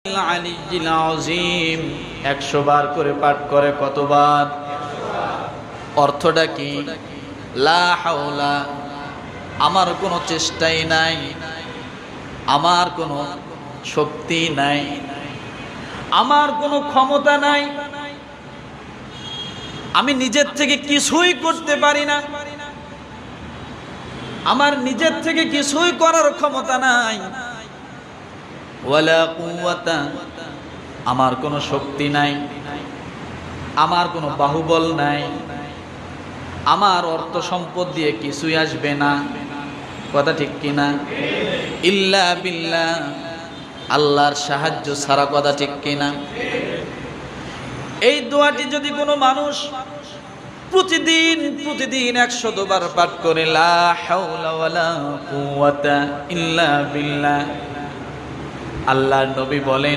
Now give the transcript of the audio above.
আলিয়্যিল আযীম 100 বার করে পাঠ করে কতবার? অর্থটা কি? লা হাওলা, আমার কোনো চেষ্টাই নাই, আমার কোনো শক্তি নাই, আমার কোনো ক্ষমতা নাই, আমি নিজের থেকে কিছুই করতে পারি না, আমার নিজের থেকে কিছুই করার ক্ষমতা নাই। ওয়ালা কুওয়াতা, আমার কোনো শক্তি নাই, আমার কোনো বাহুবল নাই, আমার অর্থ সম্পদ দিয়ে কিছুই আসবে না। কথা ঠিক কিনা? ইল্লা বিল্লাহ, আল্লাহর সাহায্য ছাড়া। কথা ঠিক কিনা? এই দোয়াটি যদি কোনো মানুষ প্রতিদিন 100 বার পাঠ করে, লা হাওলা ওয়ালা কুওয়াতা ইল্লা বিল্লাহ, আল্লাহর নবী বলেন